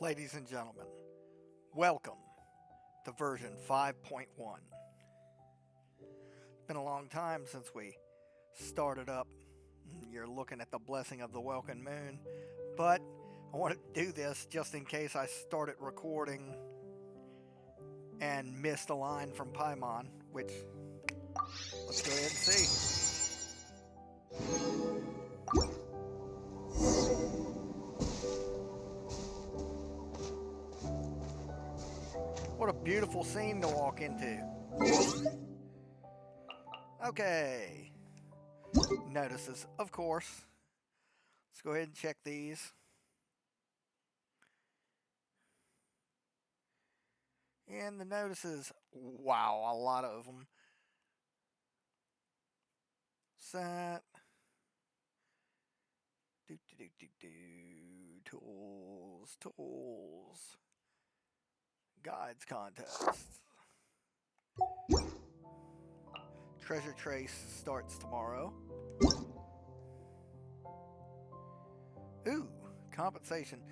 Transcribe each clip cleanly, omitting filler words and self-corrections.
Ladies and gentlemen, welcome to version 5.1. It's been a long time since we started up. You're looking at the blessing of the Welcome Moon, but I wanted to do this just in case I started recording and missed a line from Paimon, which let's go ahead and see. What a beautiful scene to walk into. Okay. Notices, of course. Let's go ahead and check these. And the notices, wow, a lot of them. Set. Tools. Guides contest. Treasure Trace starts tomorrow. Ooh, compensation.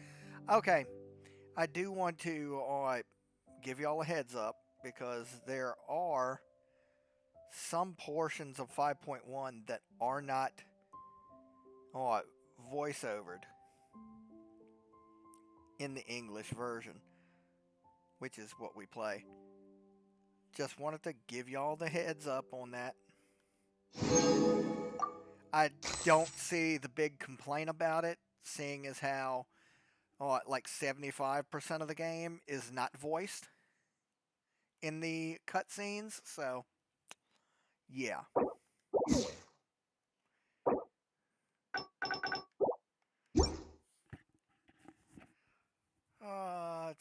Okay, I do want to give y'all a heads up because there are some portions of 5.1 that are not voice-overed in the English version, which is what we play. Just wanted to give y'all the heads up on that. I don't see the big complaint about it, seeing as how like 75% of the game is not voiced in the cutscenes, so yeah.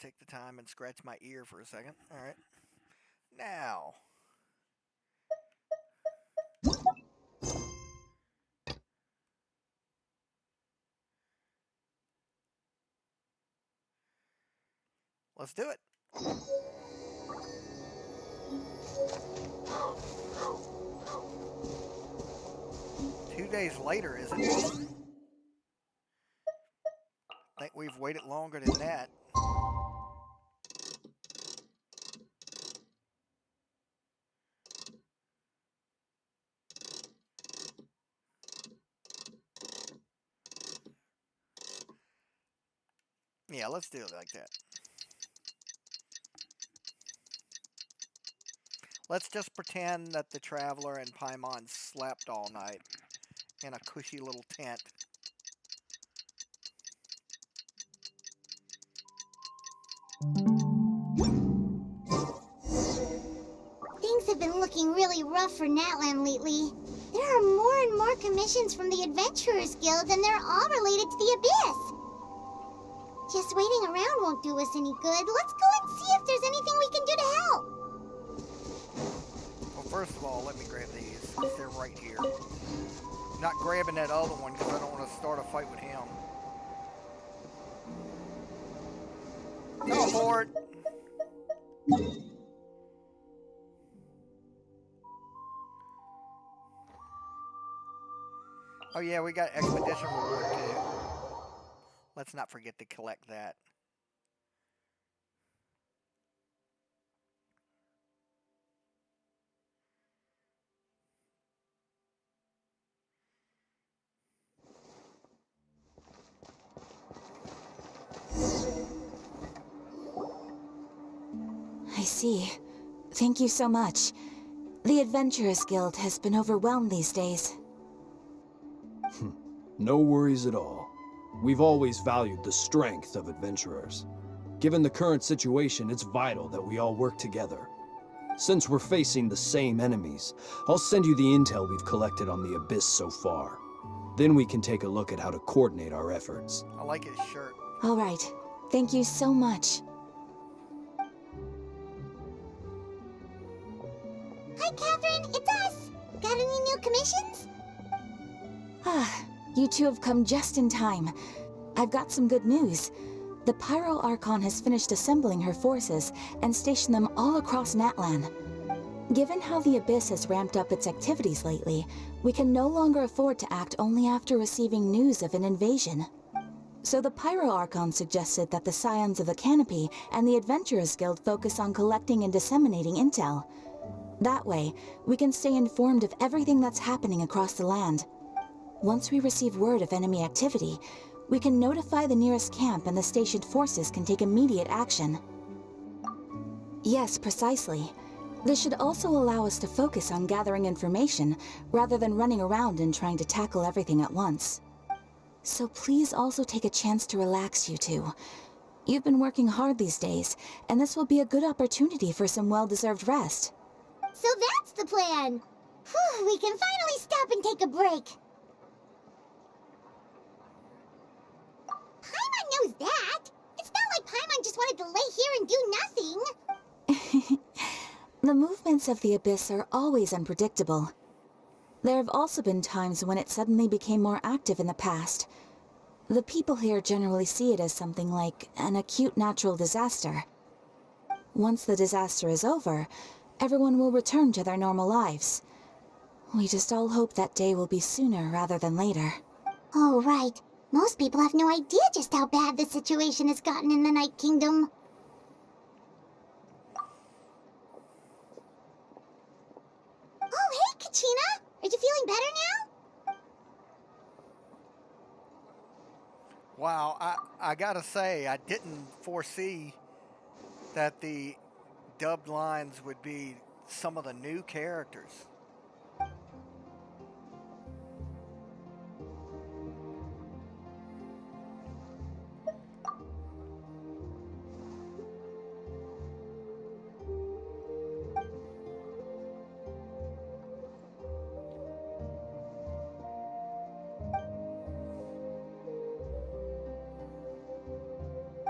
Take the time and scratch my ear for a second. Alright. Now. Let's do it. 2 days later, is it? I think we've waited longer than that. Yeah, let's do it like that. Let's just pretend that the Traveler and Paimon slept all night in a cushy little tent. Things have been looking really rough for Natlan lately. There are more and more commissions from the Adventurers Guild, and they're all related to the Abyss. Just waiting around won't do us any good. Let's go and see if there's anything we can do to help. Well, first of all, let me grab these. They're right here. Not grabbing that other one because I don't want to start a fight with him. Go for it! Oh yeah, we got expedition reward too. Let's not forget to collect that. I see. Thank you so much. The Adventurers Guild has been overwhelmed these days. No worries at all. We've always valued the strength of adventurers. Given the current situation, it's vital that we all work together. Since we're facing the same enemies, I'll send you the intel we've collected on the Abyss so far. Then we can take a look at how to coordinate our efforts. I like his shirt. All right. Thank you so much. Hi, Catherine. It's us. Got any new commissions? You two have come just in time. I've got some good news. The Pyro Archon has finished assembling her forces and stationed them all across Natlan. Given how the Abyss has ramped up its activities lately, we can no longer afford to act only after receiving news of an invasion. So the Pyro Archon suggested that the Scions of the Canopy and the Adventurers Guild focus on collecting and disseminating intel. That way, we can stay informed of everything that's happening across the land. Once we receive word of enemy activity, we can notify the nearest camp and the stationed forces can take immediate action. Yes, precisely. This should also allow us to focus on gathering information rather than running around and trying to tackle everything at once. So please also take a chance to relax, you two. You've been working hard these days, and this will be a good opportunity for some well-deserved rest. So that's the plan. Whew, we can finally stop and take a break. Paimon knows that. It's not like Paimon just wanted to lay here and do nothing. The movements of the Abyss are always unpredictable. There have also been times when it suddenly became more active in the past. The people here generally see it as something like an acute natural disaster. Once the disaster is over, everyone will return to their normal lives. We just all hope that day will be sooner rather than later. Oh, right. Most people have no idea just how bad the situation has gotten in the Night Kingdom. Oh, hey, Kachina! Are you feeling better now? Wow, I gotta say, I didn't foresee that the dubbed lines would be some of the new characters.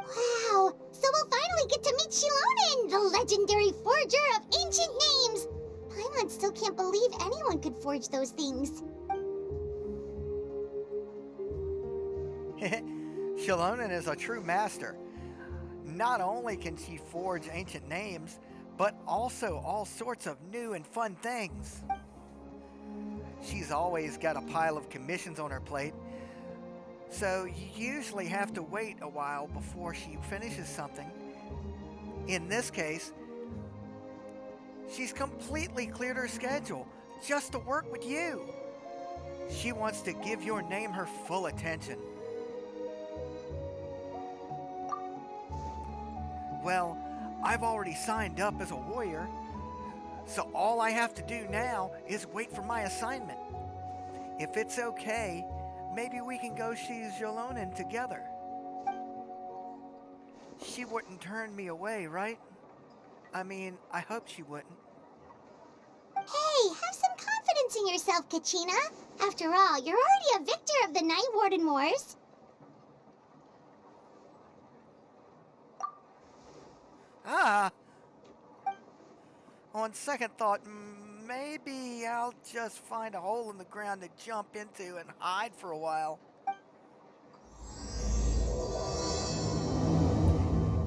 Wow, so we'll finally get to meet Xilonen, the legendary forger of ancient names. Paimon still can't believe anyone could forge those things. Xilonen is a true master. Not only can she forge ancient names, but also all sorts of new and fun things. She's always got a pile of commissions on her plate, so you usually have to wait a while before she finishes something. In this case, she's completely cleared her schedule just to work with you. She wants to give your name her full attention. Well, I've already signed up as a warrior, so all I have to do now is wait for my assignment. If it's okay, maybe we can go see Xilonen together. She wouldn't turn me away, right? I mean, I hope she wouldn't. Hey, have some confidence in yourself, Kachina. After all, you're already a victor of the Night Warden Wars. On second thought, maybe I'll just find a hole in the ground to jump into and hide for a while.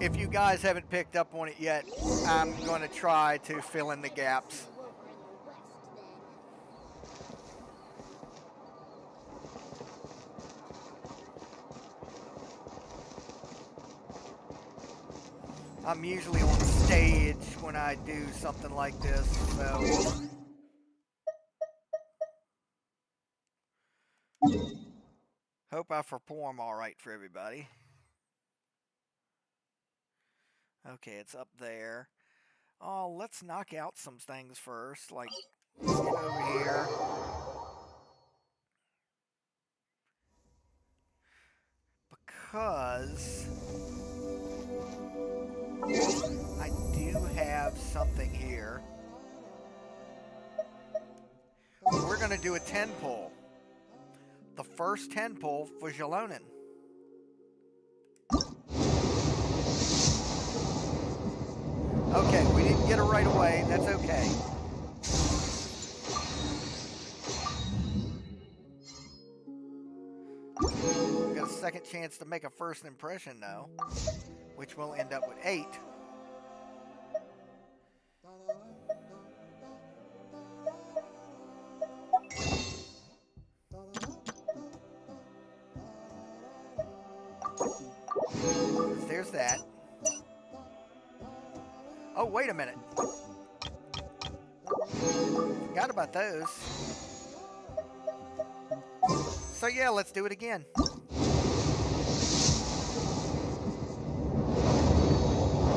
If you guys haven't picked up on it yet, I'm going to try to fill in the gaps. I'm usually on stage when I do something like this, so... Hope I perform all right for everybody. Okay, it's up there. Oh, let's knock out some things first, like get over here. Because I do have something here. We're going to do a 10 pull. The first 10 pull for Xilonen. Okay, we didn't get it right away. That's okay. We got a second chance to make a first impression now, which will end up with 8. There's that. Oh, wait a minute. Forgot about those. So yeah, let's do it again.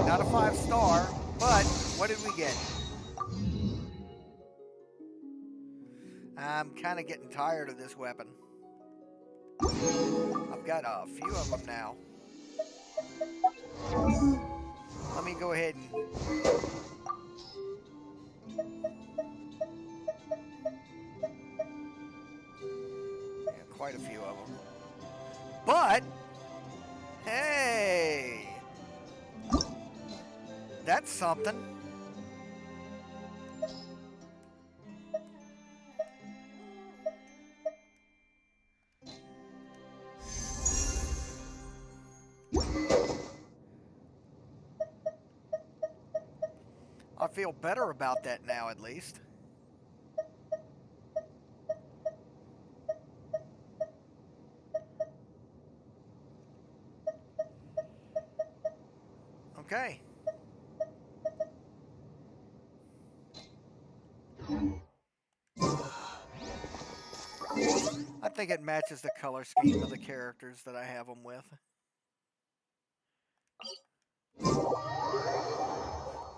Not a 5-star, but what did we get? I'm kind of getting tired of this weapon. I've got a few of them now. Let me go ahead and... Yeah, quite a few of them. But, hey! That's something. I feel better about that now, at least. Okay. I think it matches the color scheme of the characters that I have them with. I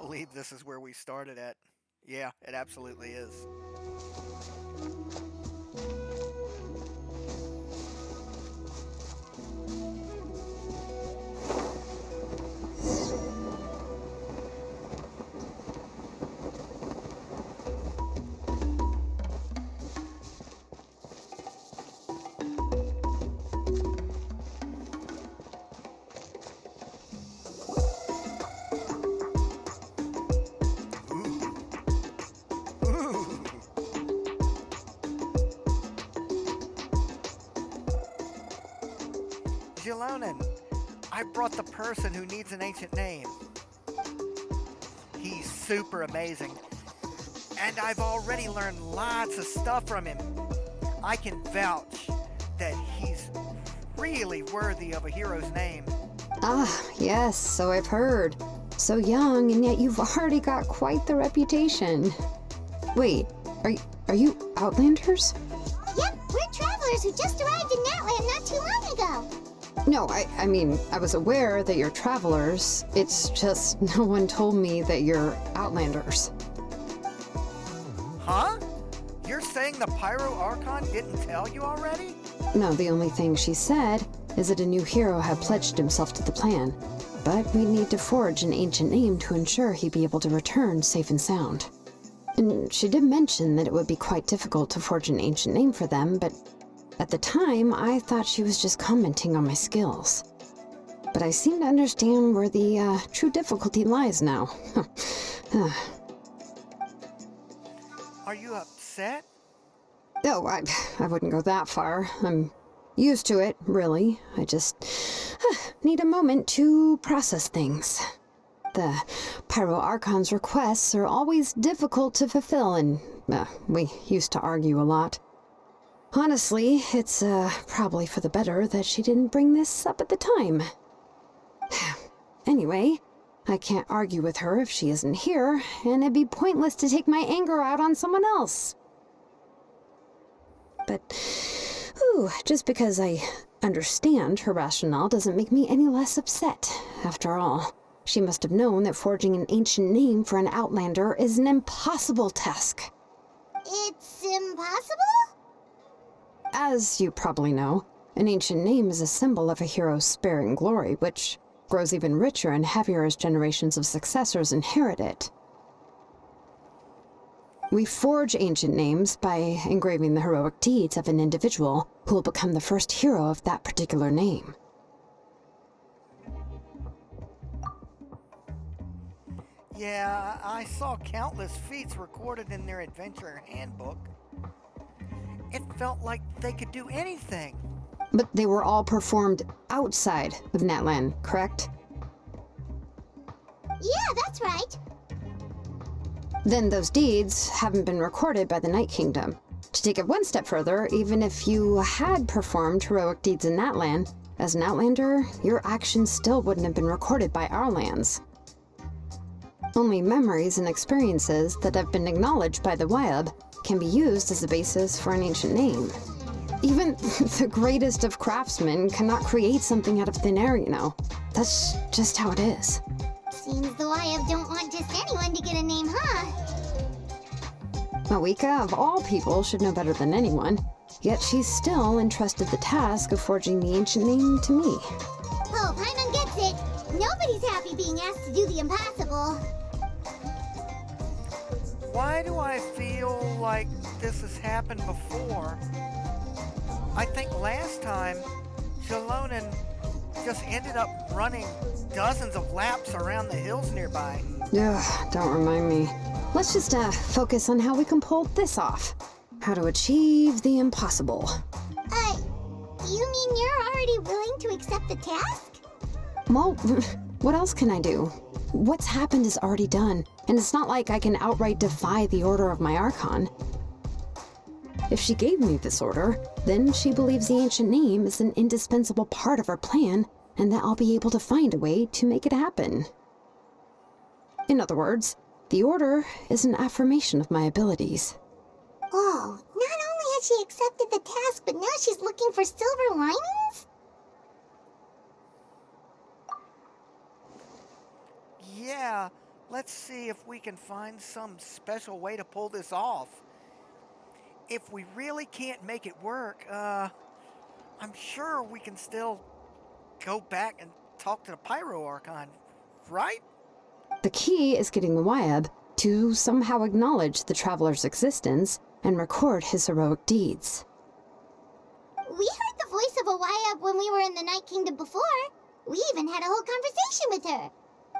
believe this is where we started at. Yeah, it absolutely is. Xilonen, I brought the person who needs an ancient name. He's super amazing, and I've already learned lots of stuff from him. I can vouch that he's really worthy of a hero's name. Ah, yes, so I've heard. So young, and yet you've already got quite the reputation. Wait, are you Outlanders? Yep, we're travelers who just arrived in Natlan not too long ago. No, I mean, I was aware that you're travelers. It's just no one told me that you're Outlanders. Huh? You're saying the Pyro Archon didn't tell you already? No, the only thing she said is that a new hero had pledged himself to the plan. But we'd need to forge an ancient name to ensure he'd be able to return safe and sound. And she did mention that it would be quite difficult to forge an ancient name for them, but at the time, I thought she was just commenting on my skills. But I seem to understand where the true difficulty lies now. Are you upset? Oh, I wouldn't go that far. I'm used to it, really. I just need a moment to process things. The Pyro Archon's requests are always difficult to fulfill, and we used to argue a lot. Honestly, it's probably for the better that she didn't bring this up at the time. Anyway, I can't argue with her if she isn't here, and it'd be pointless to take my anger out on someone else. But, just because I understand her rationale doesn't make me any less upset. After all, she must have known that forging an ancient name for an Outlander is an impossible task. It's impossible? As you probably know, an ancient name is a symbol of a hero's spirit and glory, which grows even richer and heavier as generations of successors inherit it. We forge ancient names by engraving the heroic deeds of an individual who will become the first hero of that particular name. Yeah, I saw countless feats recorded in their adventure handbook. It felt like they could do anything. But they were all performed outside of Natlan, correct? Yeah, that's right. Then those deeds haven't been recorded by the Night Kingdom. To take it one step further, even if you had performed heroic deeds in Natlan, As an Outlander, your actions still wouldn't have been recorded by our lands. Only memories and experiences that have been acknowledged by the Wyab can be used as a basis for an ancient name. Even the greatest of craftsmen cannot create something out of thin air, you know. That's just how it is. Seems the Wyab don't want just anyone to get a name, huh? Mawika, of all people, should know better than anyone. Yet she's still entrusted the task of forging the ancient name to me. Oh, Paimon gets it. Nobody's happy being asked to do the impossible. Why do I feel like this has happened before? I think last time, Xilonen just ended up running dozens of laps around the hills nearby. Ugh, don't remind me. Let's just focus on how we can pull this off. How to achieve the impossible. You mean you're already willing to accept the task? Well, what else can I do? What's happened is already done, and it's not like I can outright defy the order of my Archon. If she gave me this order, then she believes the ancient name is an indispensable part of our plan, and that I'll be able to find a way to make it happen. In other words, the order is an affirmation of my abilities. Oh, not only has she accepted the task, but now she's looking for silver linings? Yeah, let's see if we can find some special way to pull this off. If we really can't make it work, I'm sure we can still go back and talk to the Pyro Archon, right? The key is getting the Wyab to somehow acknowledge the traveler's existence and record his heroic deeds. We heard the voice of a Wyab when we were in the Night Kingdom before. We even had a whole conversation with her.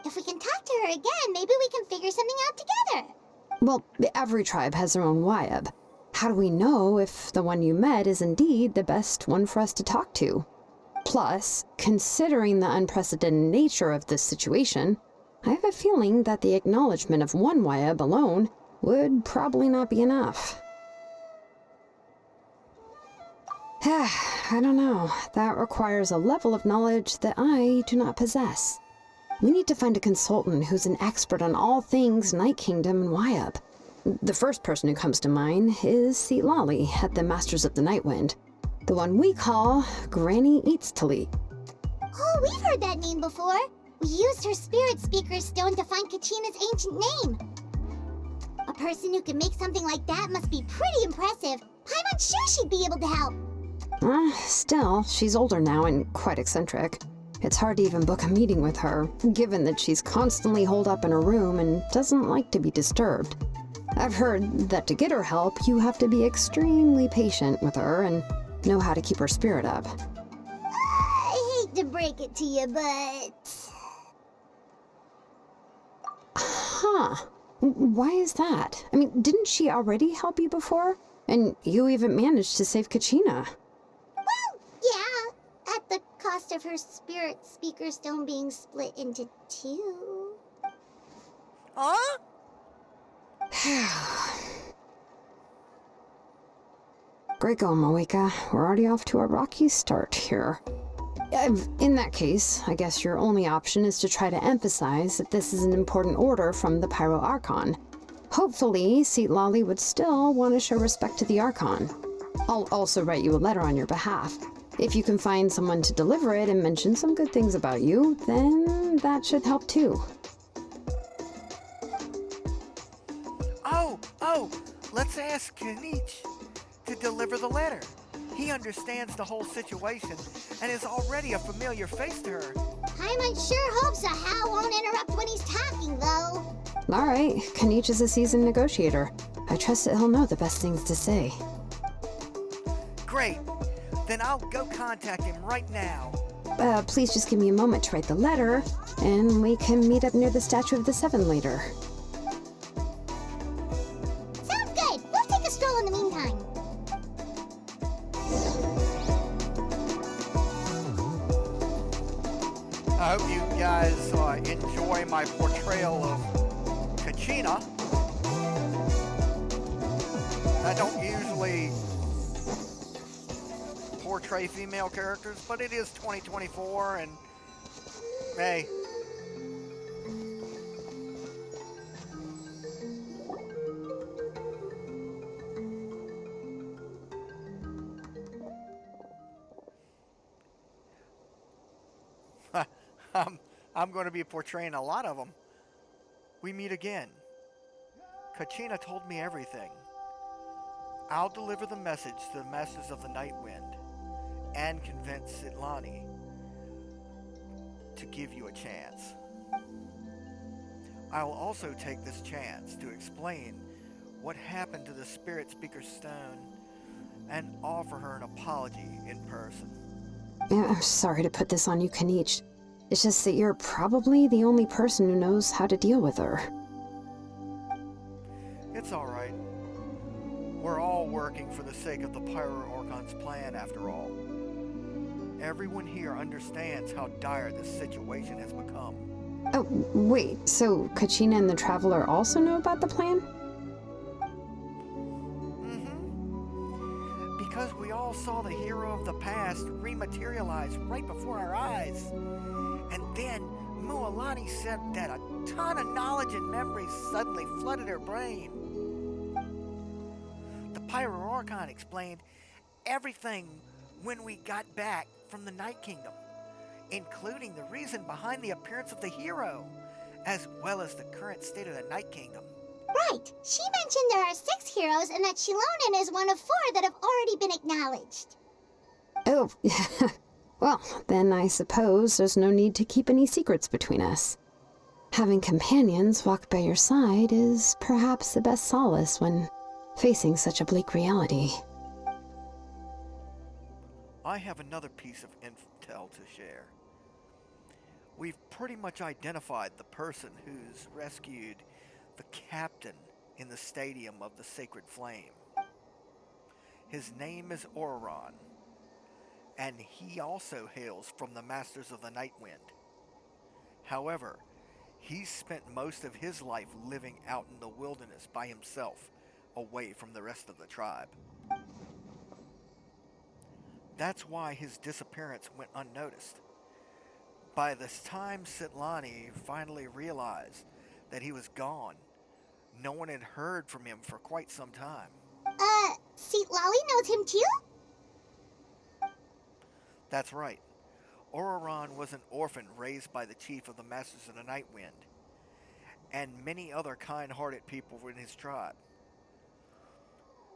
If we can talk to her again, maybe we can figure something out together. Well, every tribe has their own Wyab. How do we know if the one you met is indeed the best one for us to talk to? Plus, considering the unprecedented nature of this situation, I have a feeling that the acknowledgement of one Wyab alone would probably not be enough. I don't know. That requires a level of knowledge that I do not possess. We need to find a consultant who's an expert on all things Night Kingdom and Wyab. The first person who comes to mind is Xilonen at the Masters of the Nightwind, the one we call Granny Eats Talit. Oh, we've heard that name before. We used her Spirit Speaker Stone to find Kachina's ancient name. A person who can make something like that must be pretty impressive. I'm unsure she'd be able to help. Still, she's older now and quite eccentric. It's hard to even book a meeting with her, given that she's constantly holed up in her room and doesn't like to be disturbed. I've heard that to get her help, you have to be extremely patient with her and know how to keep her spirit up. I hate to break it to you, but... Huh. Why is that? I mean, didn't she already help you before? And you even managed to save Kachina. Well, yeah. At the cost of her Spirit Speaker Stone being split into two. Huh? Great going, Mawika. We're already off to a rocky start here. In that case, I guess your only option is to try to emphasize that this is an important order from the Pyro Archon. Hopefully, Xilonen would still want to show respect to the Archon. I'll also write you a letter on your behalf. If you can find someone to deliver it and mention some good things about you, then that should help too. Oh, let's ask Kanich to deliver the letter. He understands the whole situation and is already a familiar face to her. I'm sure hopes a Hal won't interrupt when he's talking, though. All right, Kanich is a seasoned negotiator. I trust that he'll know the best things to say. Great. Then I'll go contact him right now. Please just give me a moment to write the letter, and we can meet up near the Statue of the Seven later. Sounds good. We'll take a stroll in the meantime. I hope you guys enjoy my portrayal of Kachina. I don't usually portray female characters, but it is 2024, and hey. I'm going to be portraying a lot of them. We meet again. Kachina told me everything. I'll deliver the message to the Masters of the Night Wind and convince Xilonen to give you a chance. I'll also take this chance to explain what happened to the Spirit Speaker's Stone and offer her an apology in person. I'm sorry to put this on you, Kanich. It's just that you're probably the only person who knows how to deal with her. It's alright. We're all working for the sake of the Pyro Archon's plan, after all. Everyone here understands how dire this situation has become. Oh, wait, so Kachina and the Traveler also know about the plan? Because we all saw the hero of the past rematerialize right before our eyes. And then Mualani said that a ton of knowledge and memories suddenly flooded her brain. The Pyro Archon explained everything when we got back from the Night Kingdom, including the reason behind the appearance of the hero, as well as the current state of the Night Kingdom. Right. She mentioned there are 6 heroes and that Xilonen is one of 4 that have already been acknowledged. Oh, well, then I suppose there's no need to keep any secrets between us. Having companions walk by your side is perhaps the best solace when facing such a bleak reality. I have another piece of intel to share. We've pretty much identified the person who's rescued the captain in the Stadium of the Sacred Flame. His name is Auron, and he also hails from the Masters of the Night Wind. However, he's spent most of his life living out in the wilderness by himself, away from the rest of the tribe. That's why his disappearance went unnoticed. By the time Xilonen finally realized that he was gone, no one had heard from him for quite some time. Xilonen knows him too? That's right. Auron was an orphan raised by the chief of the Masters of the Night Wind, and many other kind-hearted people in his tribe.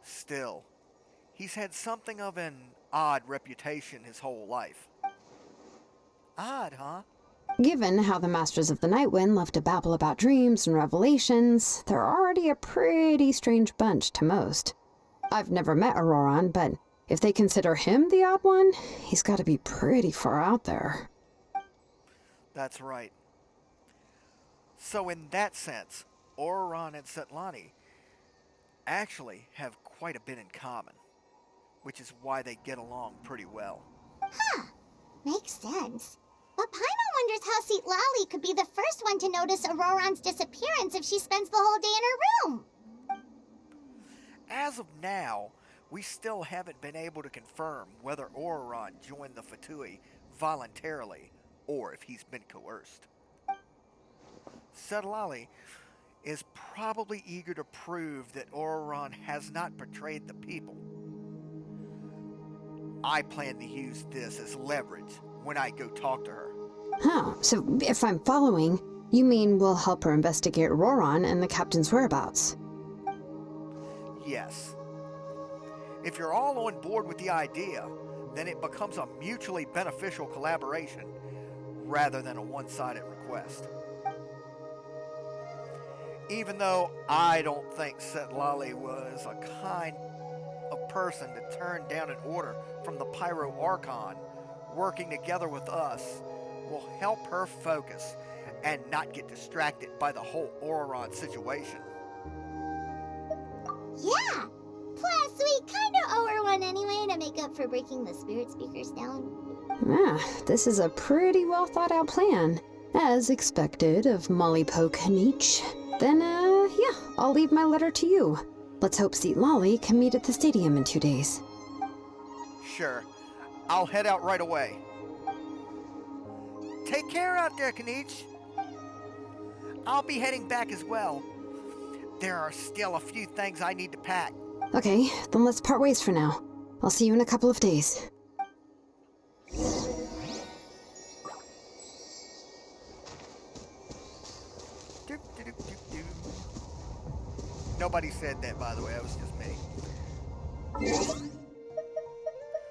Still, he's had something of an odd reputation his whole life. Odd, huh? Given how the Masters of the Night Wind love to babble about dreams and revelations, they're already a pretty strange bunch to most. I've never met Auron, but if they consider him the odd one, he's got to be pretty far out there. That's right. So in that sense, Auron and Xilonen actually have quite a bit in common, which is why they get along pretty well. Huh. Makes sense. But Paimon wonders how Xilonen could be the first one to notice Auron's disappearance if she spends the whole day in her room. As of now, we still haven't been able to confirm whether Auron joined the Fatui voluntarily or if he's been coerced. Xilonen is probably eager to prove that Auron has not betrayed the people. I plan to use this as leverage when I go talk to her. Huh, so if I'm following, you mean we'll help her investigate Auron and the captain's whereabouts? Yes. If you're all on board with the idea, then it becomes a mutually beneficial collaboration rather than a one-sided request. Even though I don't think Xilonen was a kind of person to turn down an order from the Pyro Archon, working together with us will help her focus and not get distracted by the whole Auron situation. Yeah. Plus, we kinda owe her one anyway to make up for breaking the Spirit Speaker's down. This is a pretty well thought out plan. As expected of Mollypo Kanich. Then, yeah, I'll leave my letter to you. Let's hope Xilonen can meet at the stadium in 2 days. Sure. I'll head out right away. Take care out there, Kanich. I'll be heading back as well. There are still a few things I need to pack. Okay, then let's part ways for now. I'll see you in a couple of days. Nobody said that, by the way. That was just me.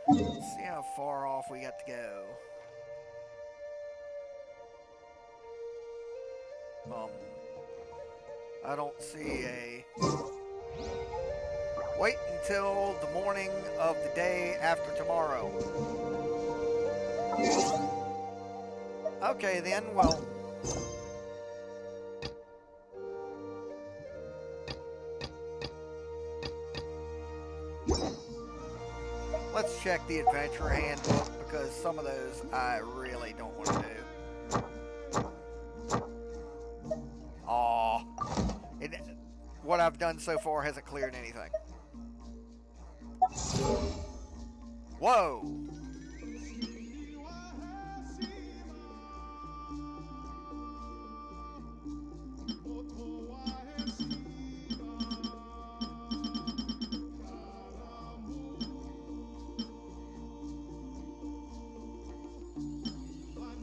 Let's see how far off we got to go. I don't see a... Wait until the morning of the day after tomorrow. Okay then, well... Let's check the adventure handbook, because some of those I really don't want to do. Aww. What I've done so far hasn't cleared anything. Whoa!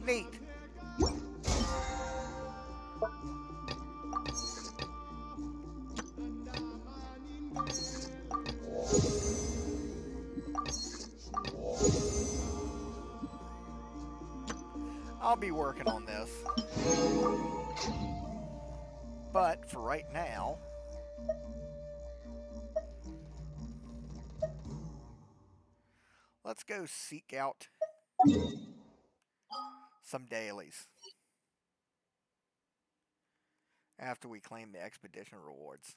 Neat. I'll be working on this. But for right now, let's go seek out some dailies after we claim the expedition rewards.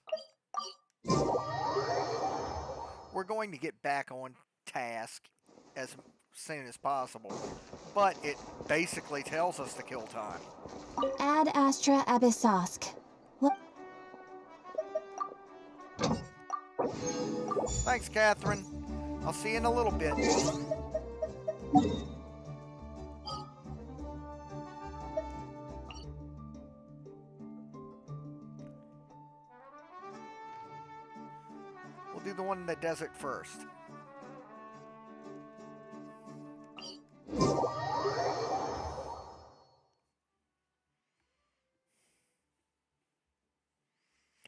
We're going to get back on task as soon as possible, but it basically tells us to kill time. Ad Astra Abyssosk. What? Thanks, Catherine. I'll see you in a little bit. We'll do the one in the desert first.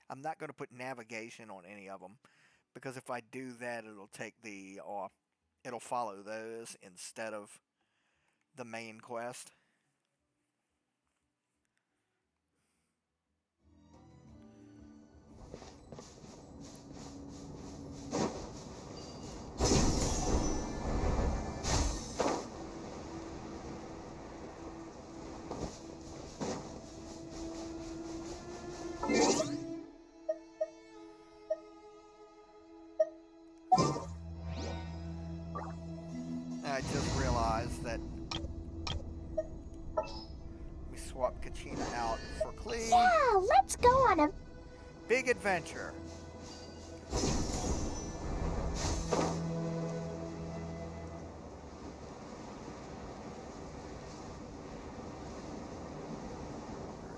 I'm not going to put navigation on any of them, because if I do that, it'll take the, it'll follow those instead of the main quest. I just realized that we swapped Kachina out for Klee. Yeah, let's go on a Big adventure. There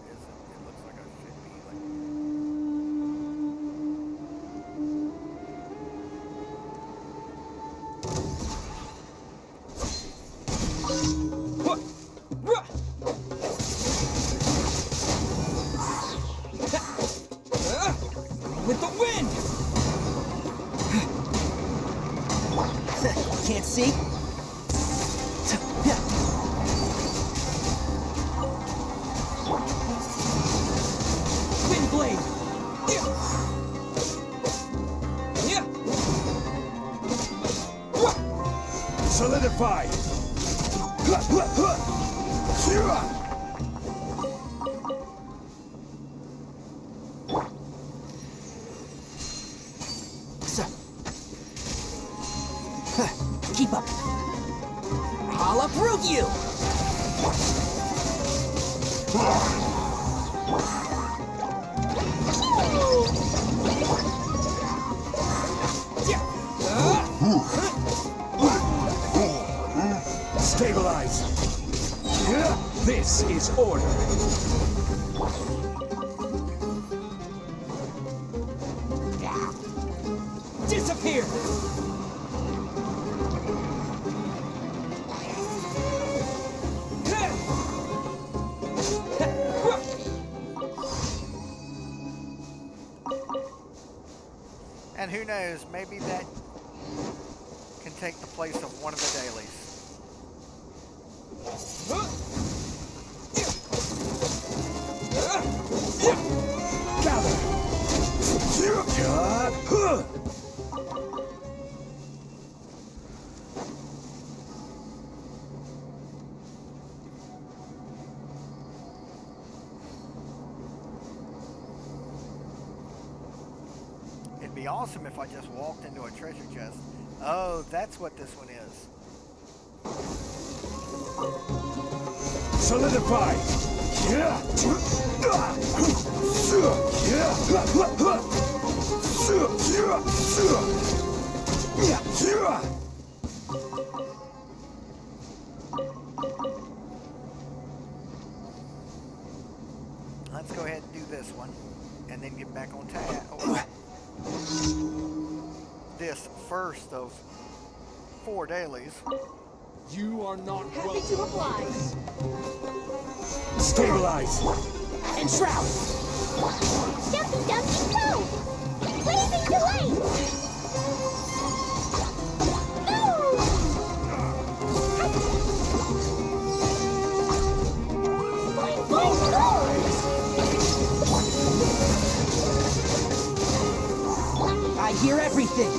isn't. It looks like I should be like... With the wind! Can't see? Wind blade! Solidify! Keep up. I'll uproot you! This is order. Disappear! And who knows, maybe that can take the place of one of the dailies. It'd be awesome if I just walked into a treasure chest. Oh, that's what this one is. Solidify! Let's go ahead and do this one, and then get back on task. This first of 4 dailies. You are not Happy welcome. to oblige. Stabilize! And shroud. Dumpy Dumpy go! Blazing delay! Boing, boing, boing! I hear everything!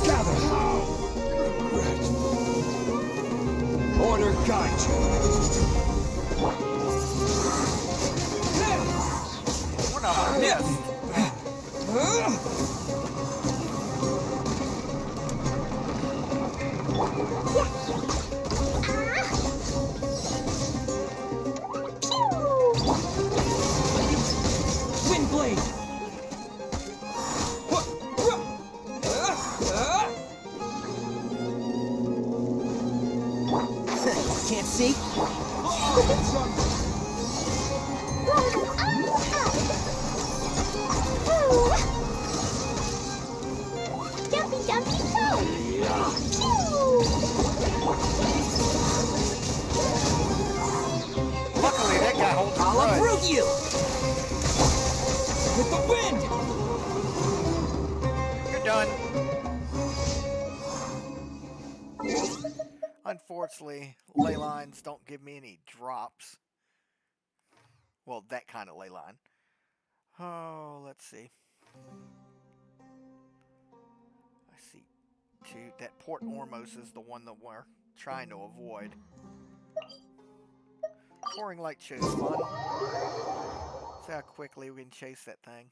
Gather! Order guide you! One of them missed. Windblade! Can't see? Dumpy Dumpy go! Luckily, that guy holds his I'll grudge. uproot you! With the wind! You're done. Unfortunately, ley lines don't give me any drops. Well, that kind of ley line. Oh, let's see. I see 2. That Port Ormos is the one that we're trying to avoid. Pouring Light shows fun. See how quickly we can chase that thing.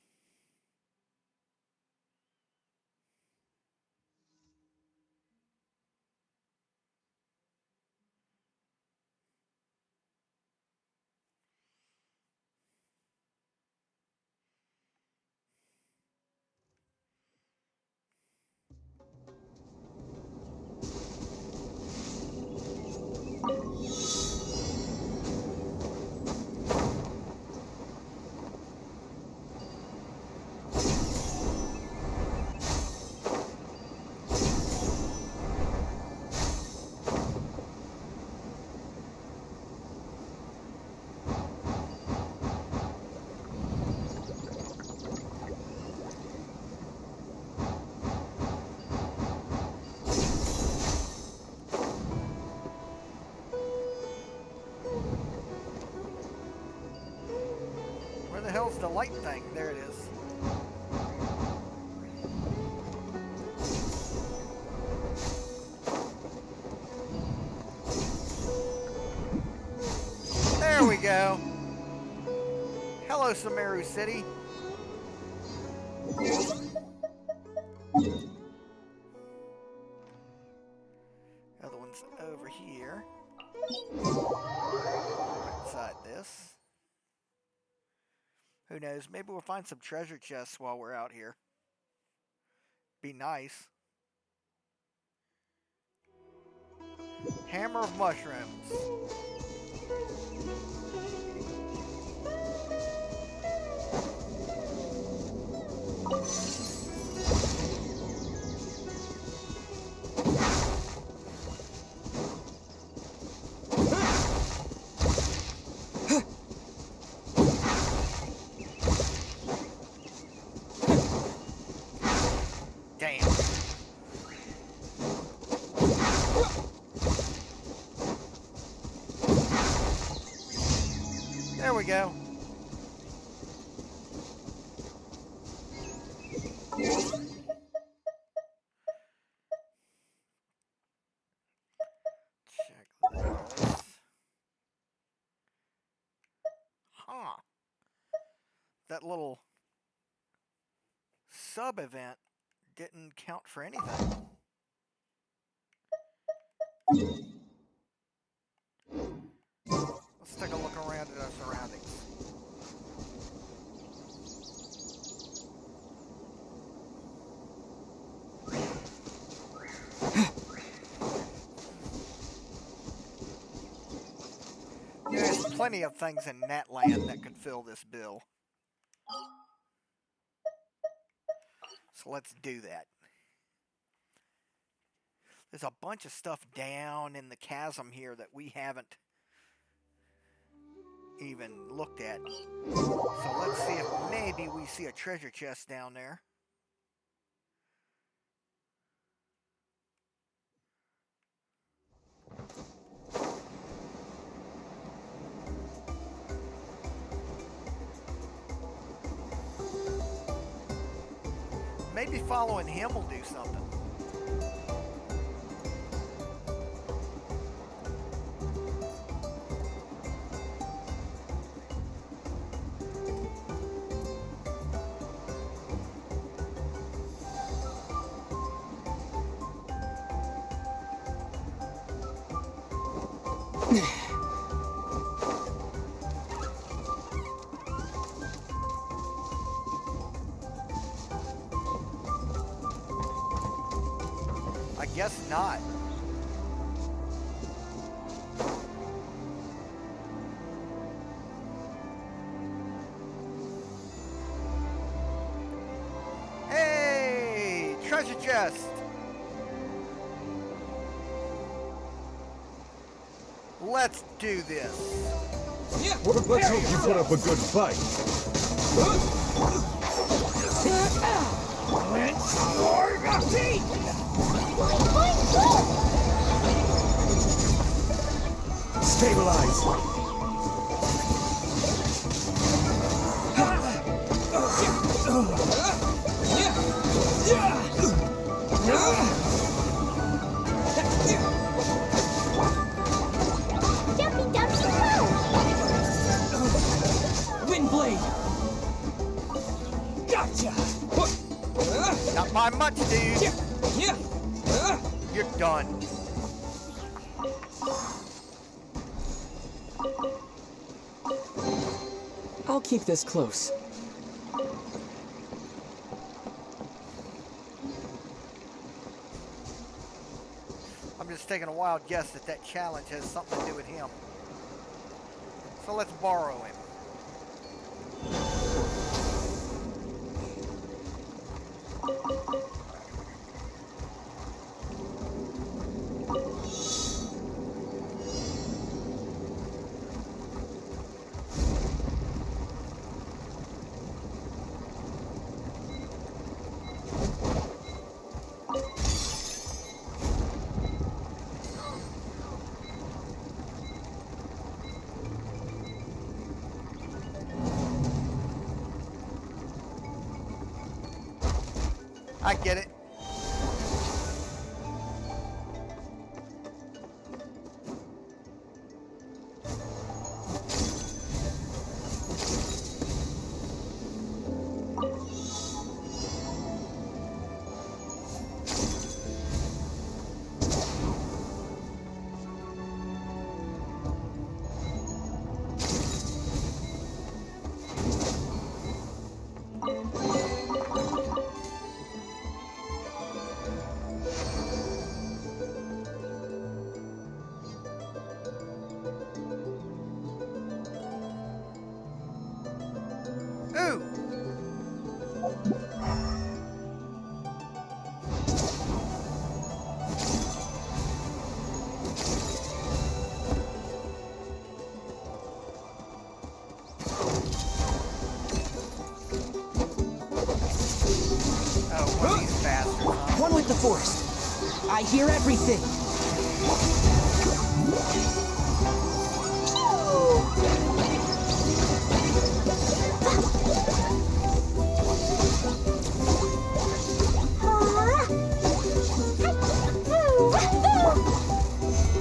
Where the hell's the light thing? There it is. There we go. Hello, Sumeru City. Other one's over here. Right inside this. Who knows? Maybe we'll find some treasure chests while we're out here. Be nice. Hammer of mushrooms. Damn. There we go. Check this. Huh. That little sub-event didn't count for anything. Let's take a look around at our surroundings. There's plenty of things in Natlan that could fill this bill. So let's do that. There's a bunch of stuff down in the chasm here that we haven't even looked at. So let's see if maybe we see a treasure chest down there. Maybe following him will do something. I guess not. Hey, treasure chest. Let's do this. Let's hope you put up a good fight. Stabilize. Wind blade. Gotcha. Not by much, dude. You're done. I'll keep this close. I'm just taking a wild guess that that challenge has something to do with him. So let's borrow him. I get it. One with the forest. I hear everything.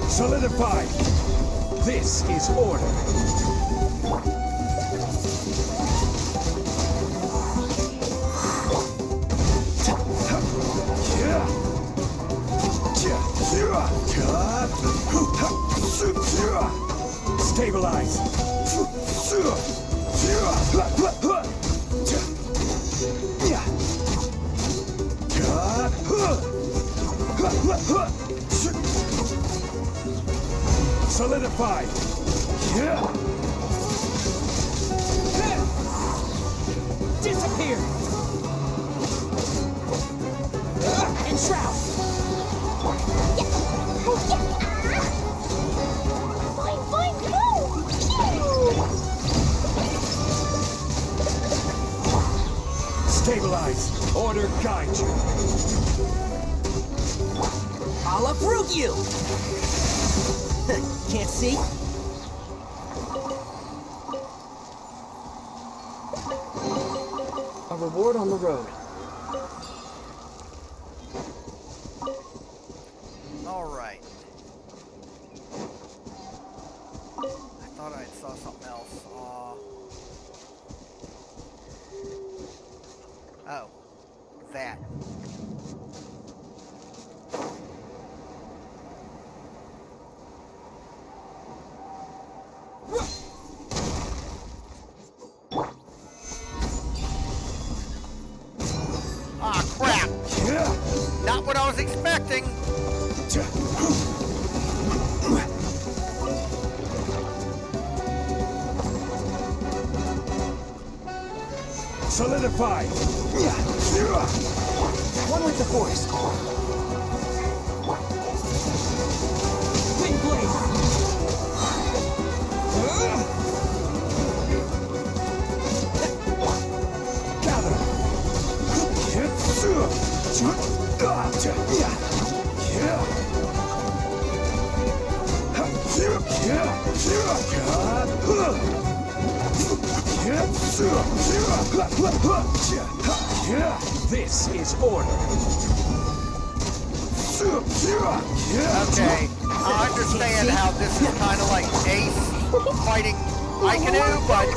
Solidify! This is order. Stabilize! Solidify! Disappear! Enshroud! Stabilize! Order guide you! I'll uproot you! Can't see? A reward on the road. Alright. I thought I saw something else. Oh. That. Ah, crap! Not what I was expecting! Solidify! One with the forest. Wind blade! Gather! This is order. Okay, I understand how this is kind of like Ace fighting Icanu, but...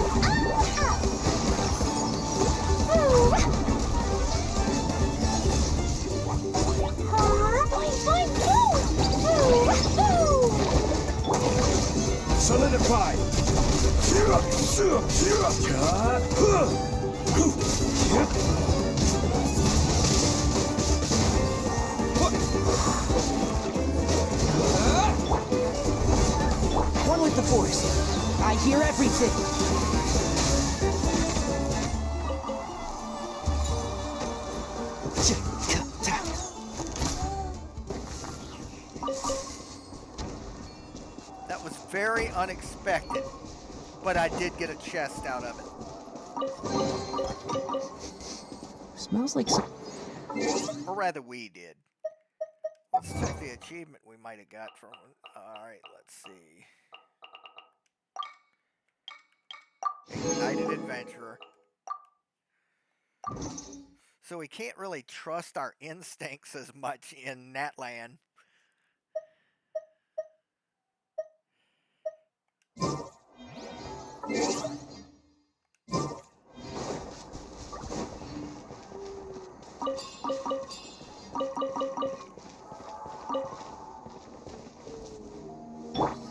Solidify! One with the forest. I hear everything. That was very unexpected, but I did get a chest out of it. Smells like some... Or rather, we did. Let's check the achievement we might have got from it. Alright, let's see. Ignited Adventurer. So we can't really trust our instincts as much in Natlan.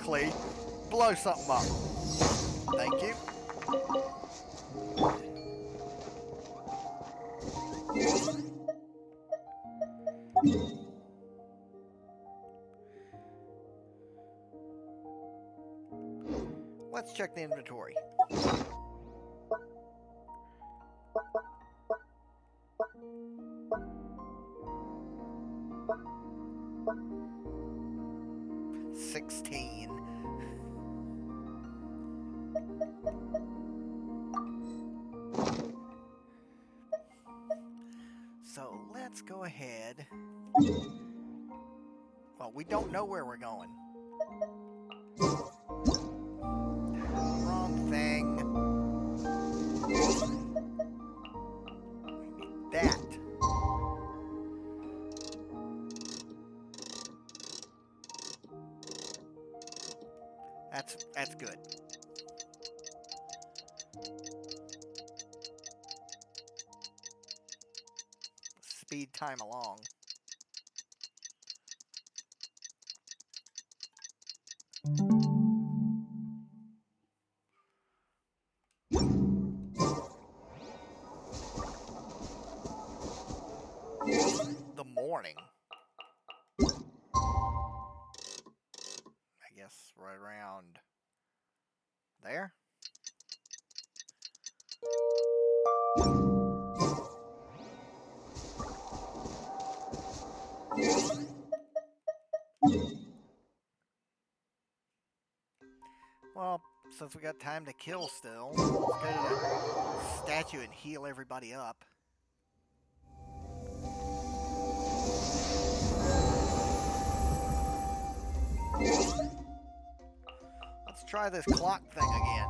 Clee, blow something up. Thank you. Let's check the inventory. 16. So let's go ahead. Well, we don't know where we're going. Wrong thing. We need that. That's good. Speed time along. The morning. I guess right around there. Well, since we got time to kill still, let's go to the statue and heal everybody up. Let's try this clock thing again.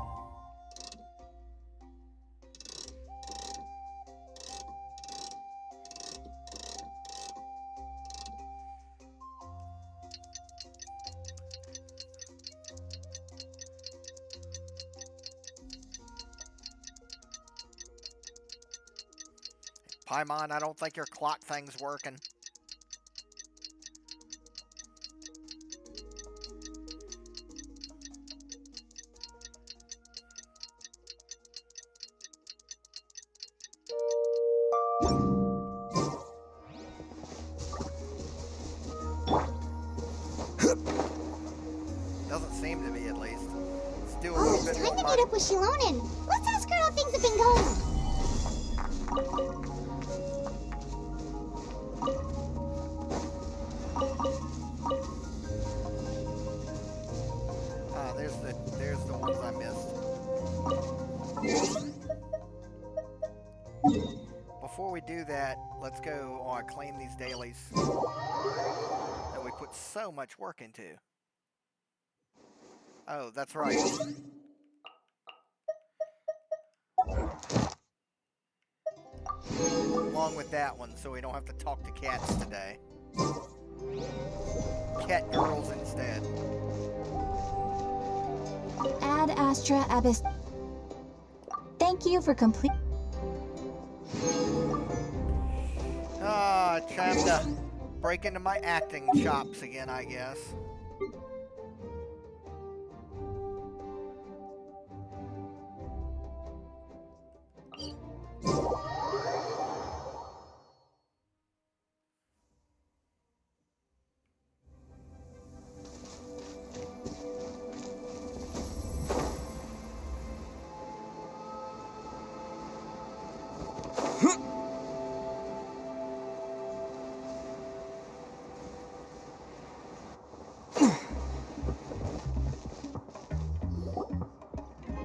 Paimon, I don't think your clock thing's working. Doesn't seem to be, at least. Still a Oh, little it's bit time to more meet up with Xilonen. Let's ask her how things have been going. There's the ones I missed. Before we do that, let's go claim these dailies that we put so much work into. Oh, that's right. Along with that one, so we don't have to talk to cats today. Cat girls instead. Ad Astra Abyss. Thank you for complete. Time to break into my acting chops again, I guess.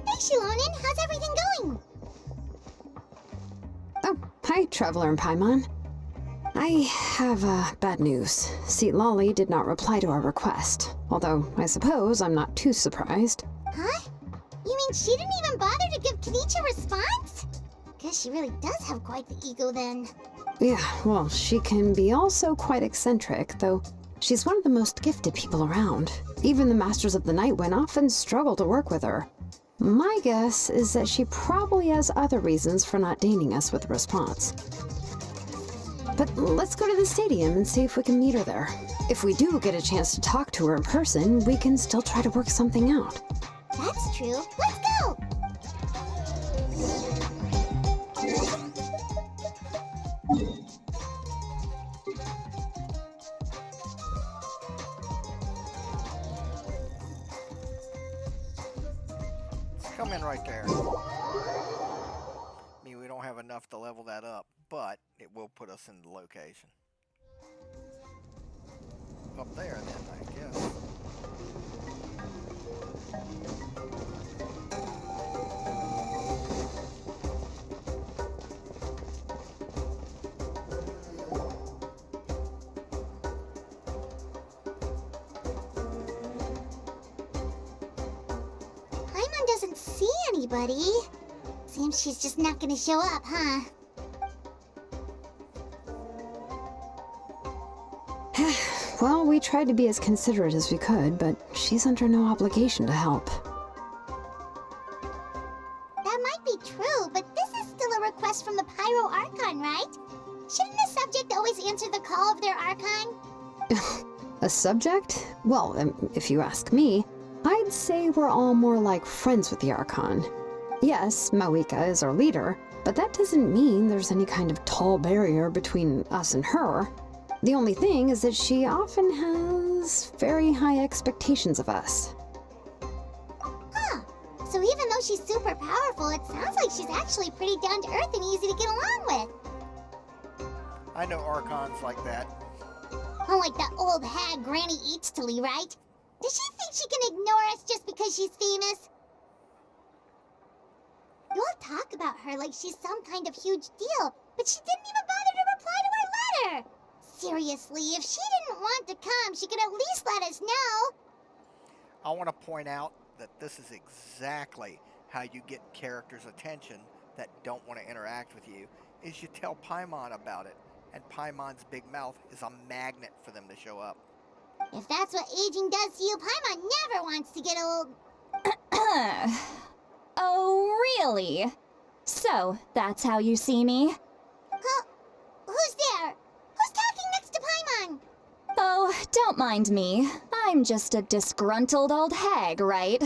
Hey, Xilonen, how's everything going? Oh, hi, Traveler and Paimon. I have bad news. Lolly did not reply to our request, although I suppose I'm not too surprised. Huh? You mean she didn't even bother to give Kenichi a response? Guess she really does have quite the ego then. Yeah, well, she can be also quite eccentric, though she's one of the most gifted people around. Even the Masters of the Nightwind often struggle to work with her. My guess is that she probably has other reasons for not deigning us with a response. But let's go to the stadium and see if we can meet her there. If we do get a chance to talk to her in person, we can still try to work something out. That's true. Let's go! Come in right there. I mean, we don't have enough to level that up, but it will put us in the location. Up there, then, I guess. anybody. Seems she's just not gonna show up, huh? Well, we tried to be as considerate as we could, but she's under no obligation to help. That might be true, but this is still a request from the Pyro Archon, right? Shouldn't the subject always answer the call of their Archon? A subject? Well, if you ask me, I'd say we're all more like friends with the Archon. Yes, Mawika is our leader, but that doesn't mean there's any kind of tall barrier between us and her. The only thing is that she often has very high expectations of us. Huh. So even though she's super powerful, it sounds like she's actually pretty down to earth and easy to get along with. I know Archons like that. Unlike that old hag Granny Eatstily, right? Does she think she can ignore us just because she's famous? You all talk about her like she's some kind of huge deal, but she didn't even bother to reply to our letter! Seriously, if she didn't want to come, she could at least let us know. I want to point out that this is exactly how you get characters' attention that don't want to interact with you, is you tell Paimon about it, and Paimon's big mouth is a magnet for them to show up. If that's what aging does to you, Paimon never wants to get old. Oh, really? So, that's how you see me? Who's there? Who's talking next to Paimon? Oh, don't mind me. I'm just a disgruntled old hag, right?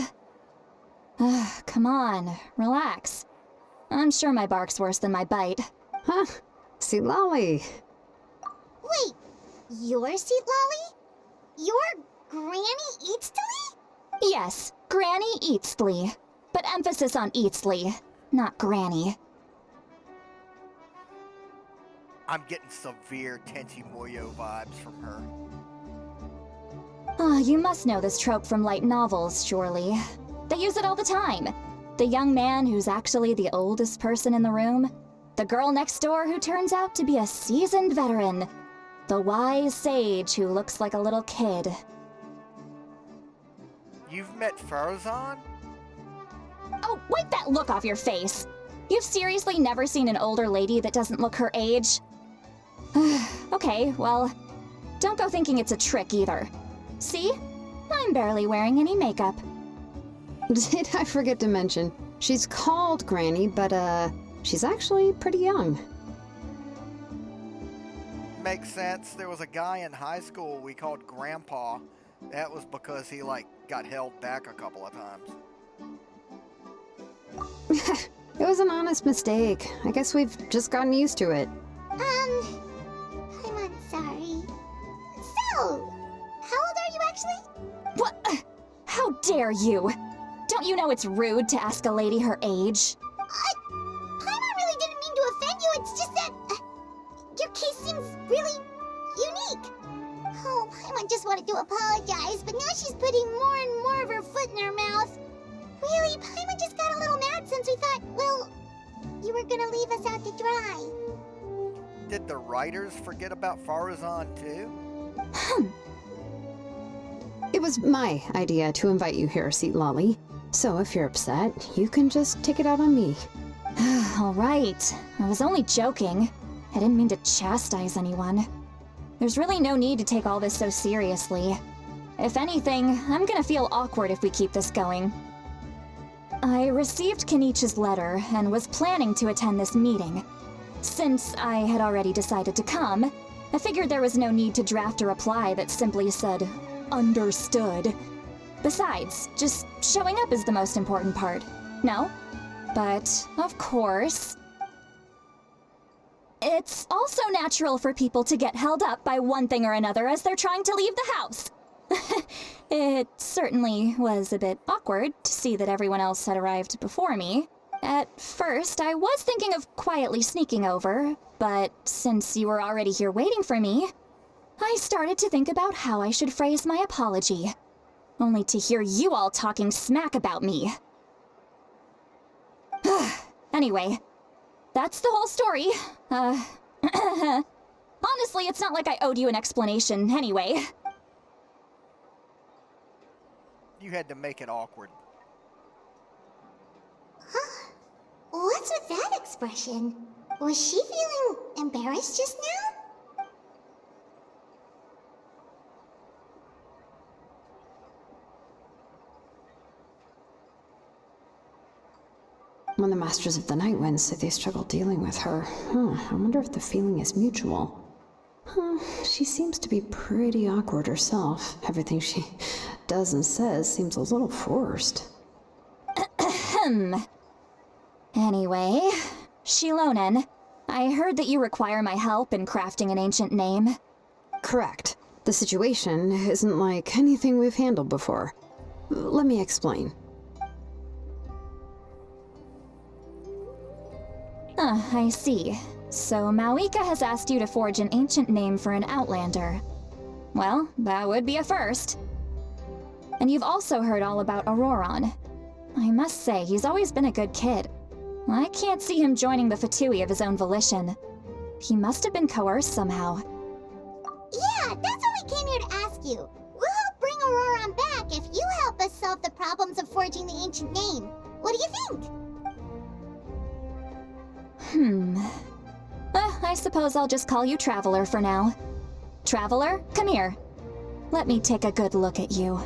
Come on, relax. I'm sure my bark's worse than my bite. Huh? Xilonen. Wait, you're Xilonen? You're Granny Eatstily? Yes, Granny Eatstly. But emphasis on Eatstly, not Granny. I'm getting severe Tenchi Muyo vibes from her. You must know this trope from light novels, surely. They use it all the time. The young man who's actually the oldest person in the room. The girl next door who turns out to be a seasoned veteran. The wise sage who looks like a little kid. You've met Farazan? Oh, wipe that look off your face! You've seriously never seen an older lady that doesn't look her age? Okay, well, don't go thinking it's a trick either. See? I'm barely wearing any makeup. Did I forget to mention, she's called Granny, but she's actually pretty young. Makes sense. There was a guy in high school we called Grandpa. That was because he, got held back a couple of times. It was an honest mistake. I guess we've just gotten used to it. I'm sorry. So, how old are you actually? What? How dare you? Don't you know it's rude to ask a lady her age? Paimon really didn't mean to offend you, it's just that your case seems really unique. Oh, Paimon just wanted to apologize, but now she's putting more and more of her foot in her mouth. Really, Paimon just got a little mad since we thought, well, you were gonna leave us out to dry. Did the writers forget about Farazan too? It was my idea to invite you here, Xilonen. So if you're upset, you can just take it out on me. All right. I was only joking. I didn't mean to chastise anyone. There's really no need to take all this so seriously. If anything, I'm gonna feel awkward if we keep this going. I received Kenichi's letter and was planning to attend this meeting. Since I had already decided to come, I figured there was no need to draft a reply that simply said, "Understood." Besides, just showing up is the most important part. No? But, of course... It's also natural for people to get held up by one thing or another as they're trying to leave the house. It certainly was a bit awkward to see that everyone else had arrived before me. At first, I was thinking of quietly sneaking over, but since you were already here waiting for me, I started to think about how I should phrase my apology. Only to hear you all talking smack about me. Anyway, that's the whole story. Honestly, it's not like I owed you an explanation anyway. You had to make it awkward. Huh? expression. Was she feeling embarrassed just now? When the Masters of the Night Wind say they struggle dealing with her, I wonder if the feeling is mutual. She seems to be pretty awkward herself. Everything she does and says seems a little forced. Anyway, Xilonen, I heard that you require my help in crafting an ancient name. Correct. The situation isn't like anything we've handled before. Let me explain. I see. So Mawika has asked you to forge an ancient name for an Outlander. Well, that would be a first. And you've also heard all about Auroron. I must say, he's always been a good kid. I can't see him joining the Fatui of his own volition. He must have been coerced somehow. Yeah, that's what we came here to ask you. We'll help bring Auroron back if you help us solve the problems of forging the ancient name. What do you think? I suppose I'll just call you Traveler for now. Traveler, come here. Let me take a good look at you.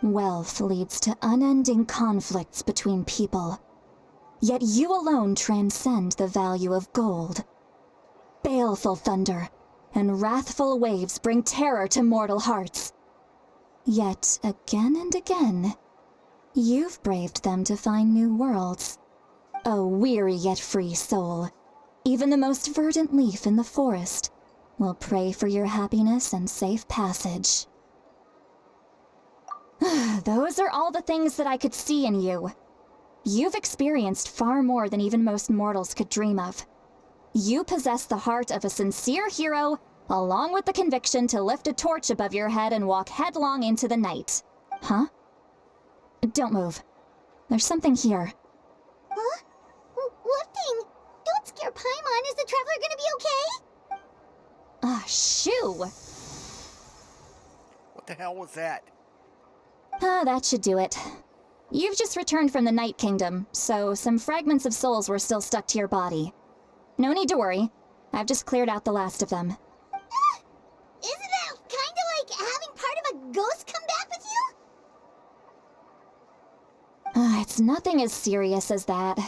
Wealth leads to unending conflicts between people. Yet you alone transcend the value of gold. Baleful thunder and wrathful waves bring terror to mortal hearts. Yet again and again, you've braved them to find new worlds. A weary yet free soul, even the most verdant leaf in the forest will pray for your happiness and safe passage. Those are all the things that I could see in you. You've experienced far more than even most mortals could dream of. You possess the heart of a sincere hero, along with the conviction to lift a torch above your head and walk headlong into the night. Huh? Don't move. There's something here. Huh? What thing? Don't scare Paimon. Is the Traveler gonna be okay? Shoo! What the hell was that? That should do it. You've just returned from the Night Kingdom, so some fragments of souls were still stuck to your body. No need to worry. I've just cleared out the last of them. Isn't that kinda like having part of a ghost come back with you? It's nothing as serious as that.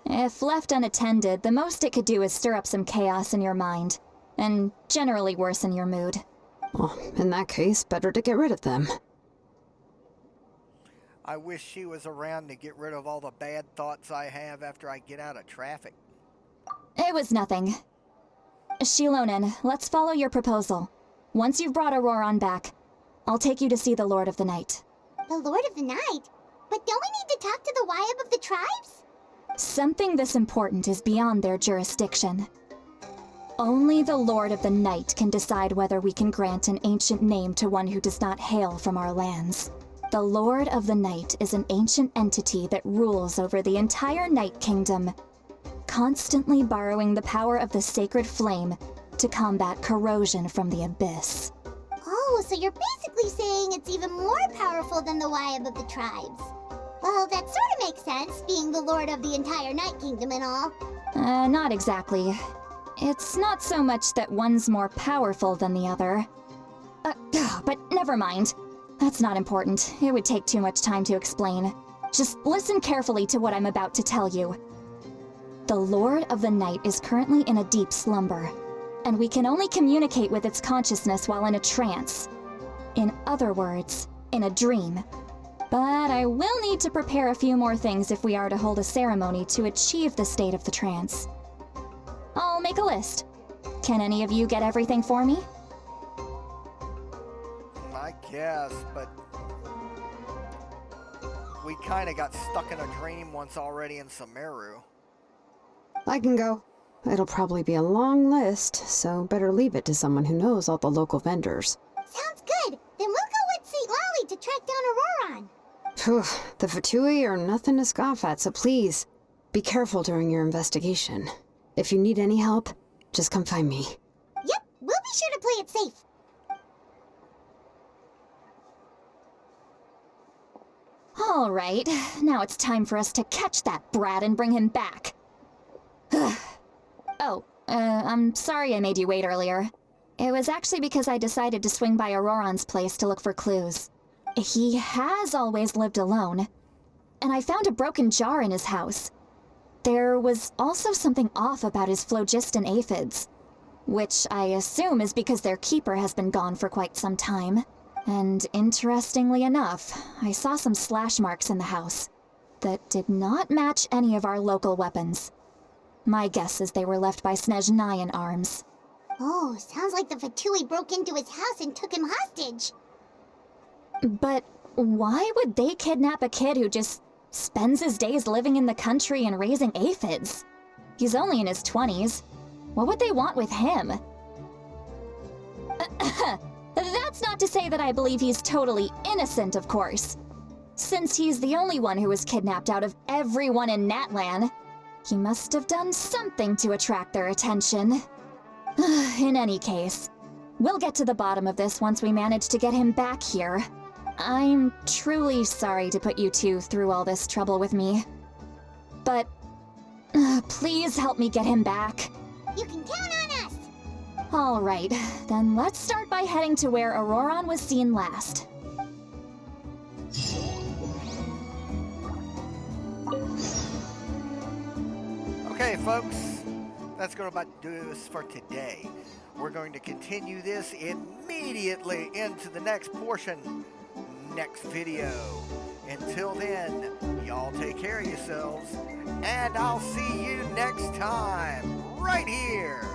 If left unattended, the most it could do is stir up some chaos in your mind, and generally worsen your mood. Well, in that case, better to get rid of them. I wish she was around to get rid of all the bad thoughts I have after I get out of traffic. It was nothing. Xilonen, let's follow your proposal. Once you've brought Auroron back, I'll take you to see the Lord of the Night. The Lord of the Night? But don't we need to talk to the Wyab of the tribes? Something this important is beyond their jurisdiction. Only the Lord of the Night can decide whether we can grant an ancient name to one who does not hail from our lands. The Lord of the Night is an ancient entity that rules over the entire Night Kingdom, constantly borrowing the power of the sacred flame to combat corrosion from the abyss. Oh, so you're basically saying it's even more powerful than the Wyab of the tribes. Well, that sort of makes sense, being the lord of the entire Night Kingdom and all. Not exactly. It's not so much that one's more powerful than the other. But never mind. That's not important. It would take too much time to explain. Just listen carefully to what I'm about to tell you. The Lord of the Night is currently in a deep slumber, and we can only communicate with its consciousness while in a trance. In other words, in a dream. But I will need to prepare a few more things if we are to hold a ceremony to achieve the state of the trance. I'll make a list. Can any of you get everything for me? I guess, but we kind of got stuck in a dream once already in Sumeru. I can go. It'll probably be a long list, so better leave it to someone who knows all the local vendors. Sounds good. Then we'll go with St. Lolly to track down Auroron. Phew, the Fatui are nothing to scoff at, so please, be careful during your investigation. If you need any help, just come find me. Yep, we'll be sure to play it safe. All right, now it's time for us to catch that brat and bring him back. I'm sorry I made you wait earlier. It was actually because I decided to swing by Auroron's place to look for clues. He has always lived alone, and I found a broken jar in his house. There was also something off about his phlogiston aphids, which I assume is because their keeper has been gone for quite some time. And interestingly enough, I saw some slash marks in the house that did not match any of our local weapons. My guess is they were left by Snezhnayan arms. Oh, sounds like the Fatui broke into his house and took him hostage. But why would they kidnap a kid who just spends his days living in the country and raising aphids? He's only in his 20s. What would they want with him? That's not to say that I believe he's totally innocent, of course. Since he's the only one who was kidnapped out of everyone in Natlan, he must have done something to attract their attention. In any case, we'll get to the bottom of this once we manage to get him back here. I'm truly sorry to put you two through all this trouble with me. But please help me get him back. You can count on us! All right, then let's start by heading to where Auroron was seen last. Okay, folks, that's going to about do us for today. We're going to continue this immediately into the next portion, next video. Until then, y'all take care of yourselves, and I'll see you next time, right here